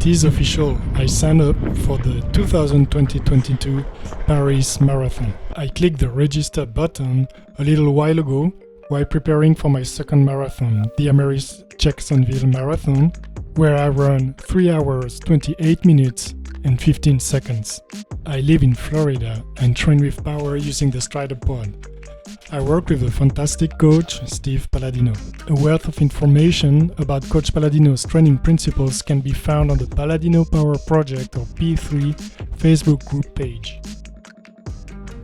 It is official. I signed up for the 2020-22 Paris Marathon. I clicked the register button a little while ago while preparing for my second marathon, the Ameris Jacksonville Marathon, where I run 3 hours, 28 minutes and 15 seconds. I live in Florida and train with power using the Stryd pod. I work with a fantastic coach, Steve Palladino. A wealth of information about Coach Palladino's training principles can be found on the Palladino Power Project or P3 Facebook group page.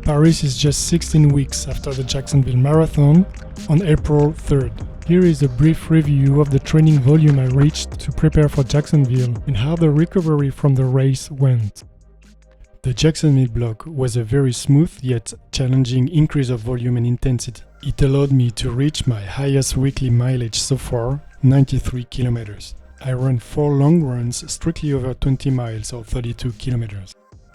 Paris is just 16 weeks after the Jacksonville Marathon on April 3rd. Here is a brief review of the training volume I reached to prepare for Jacksonville and how the recovery from the race went. The Jacksonville Block was a very smooth yet challenging increase of volume and intensity. It allowed me to reach my highest weekly mileage so far, 93 kilometers. I ran 4 long runs strictly over 20 miles or 32 kilometers.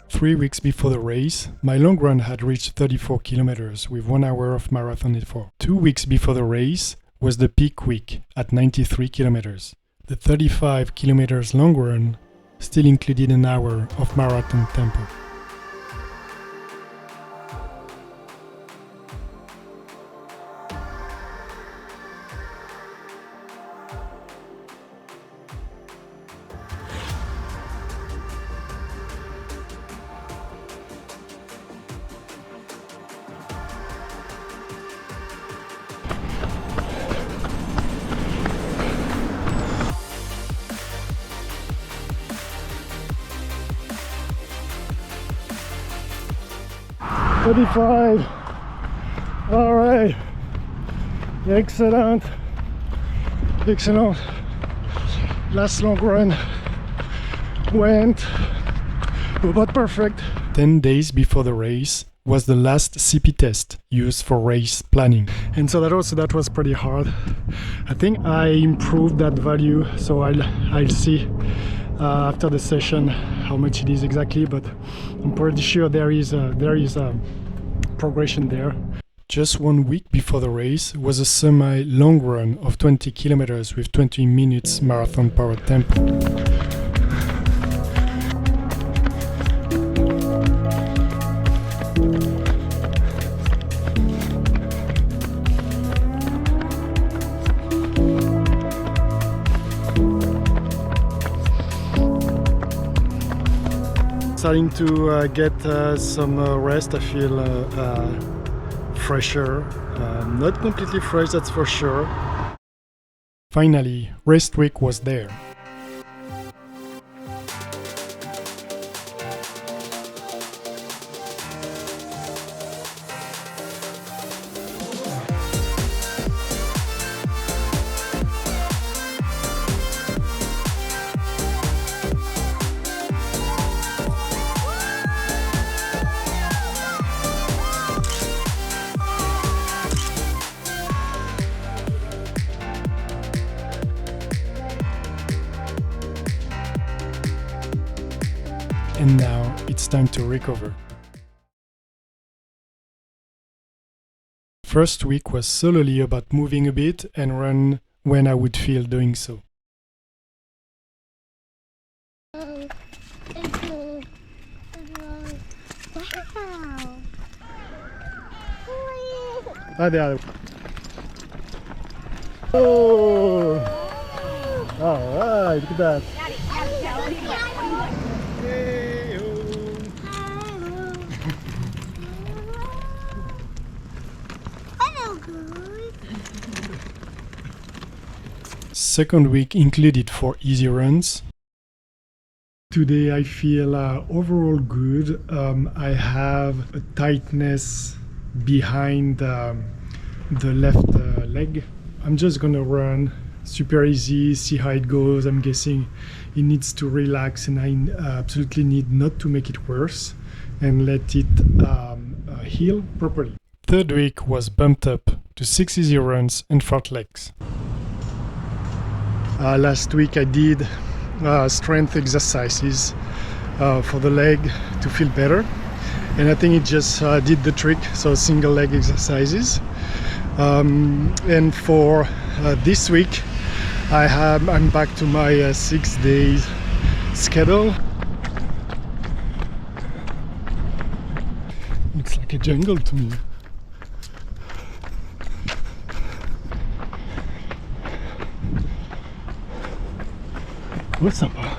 3 weeks before the race, my long run had reached 34 kilometers with 1 hour of marathon effort. 2 weeks before the race was the peak week at 93 kilometers. The 35 kilometers long run still included an hour of marathon tempo. "35. All right. Excellent. Excellent. Last long run went about perfect." 10 days before the race was the last CP test used for race planning. And so that was pretty hard. I think I improved that value, so I'll see after the session how much it is exactly, but I'm pretty sure there is a progression there. Just 1 week before the race was a semi-long run of 20 kilometers with 20 minutes marathon power tempo. Starting to get some rest. I feel fresher, not completely fresh, that's for sure. Finally, rest week was there. And now it's time to recover. First week was solely about moving a bit and run when I would feel doing so. Hi there. Oh! Alright, look at that. Second week included 4 easy runs. Today I feel overall good. I have a tightness behind the left leg. I'm just gonna run super easy, see how it goes. I'm guessing it needs to relax, and I absolutely need not to make it worse and let it heal properly. Third week was bumped up to 6 easy runs and 4 legs. Last week I did strength exercises for the leg to feel better, and I think it just did the trick. So single leg exercises, and for this week I'm back to my 6 days schedule. Looks like a jungle to me. Oh, sympa.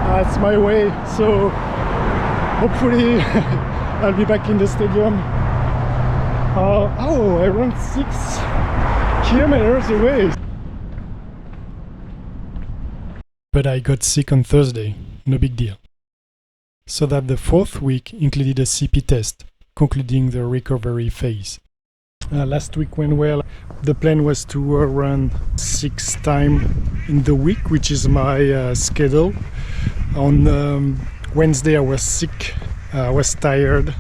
That's my way, so hopefully I'll be back in the stadium. I run 6 kilometers away. But I got sick on Thursday, no big deal. So that the 4th week included a CP test, concluding the recovery phase. Last week went well. The plan was to run 6 times in the week, which is my schedule. On Wednesday I was sick, I was tired.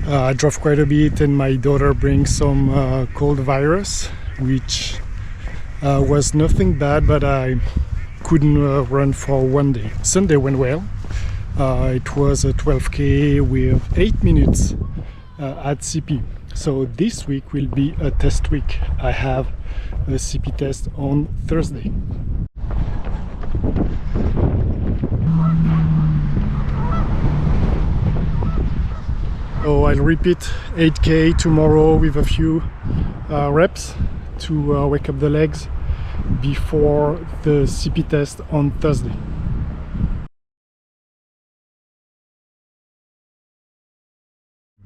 I drove quite a bit and my daughter brings some cold virus, which was nothing bad, but I couldn't run for one day. Sunday went well. It was a 12k with 8 minutes at CP. So this week will be a test week. I have a CP test on Thursday. So I'll repeat 8k tomorrow with a few reps to wake up the legs before the CP test on Thursday.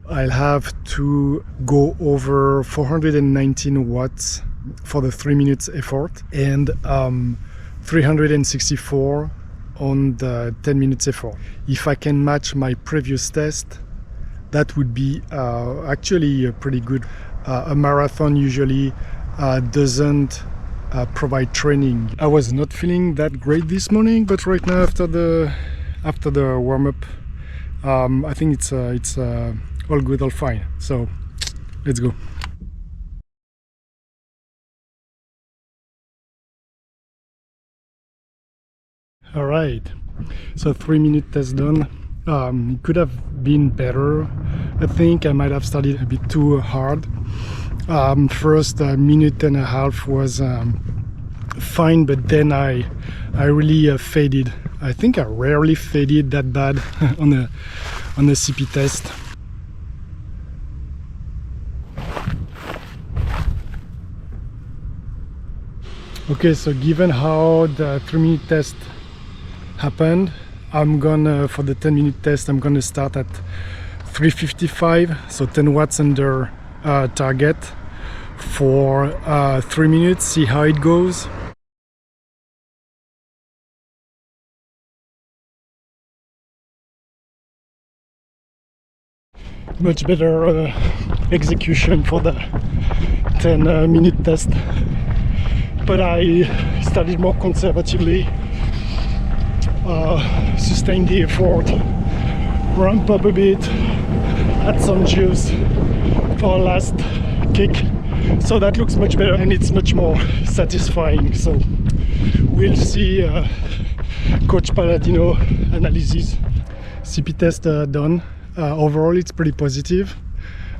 I'll have to go over 419 watts for the 3 minutes effort and 364 on the 10 minutes effort. If I can match my previous test, that would be actually pretty good. A marathon usually doesn't provide training. I was not feeling that great this morning, but right now after the warm-up, I think it's all good, all fine. So let's go. All right, so 3 minute test done. It could have been better. I think I might have started a bit too hard. First minute and a half was fine, but then I really faded. I think I rarely faded that bad on the CP test. Okay, so given how the 3 minute test happened, I'm gonna, for the 10 minute test, I'm gonna start at 355, so 10 watts under target for 3 minutes, see how it goes. Much better execution for the 10 minute test, but I started more conservatively. Sustain the effort, ramp up a bit, add some juice for a last kick. So that looks much better and it's much more satisfying. So we'll see Coach Paladino analysis. CP test done. Overall it's pretty positive.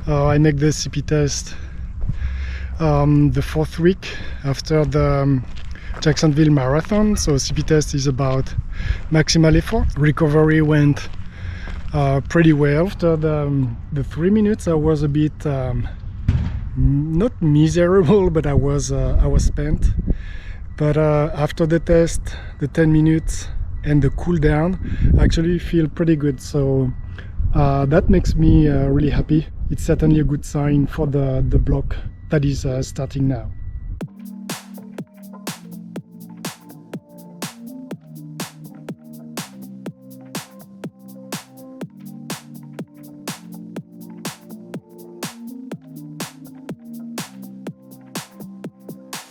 I make the CP test the 4th week after the Jacksonville Marathon. So CP test is about maximal effort. Recovery went pretty well. After the 3 minutes I was a bit not miserable, but I was spent. But after the test, the 10 minutes and the cool down, I actually feel pretty good. So that makes me really happy. It's certainly a good sign for the block that is starting now.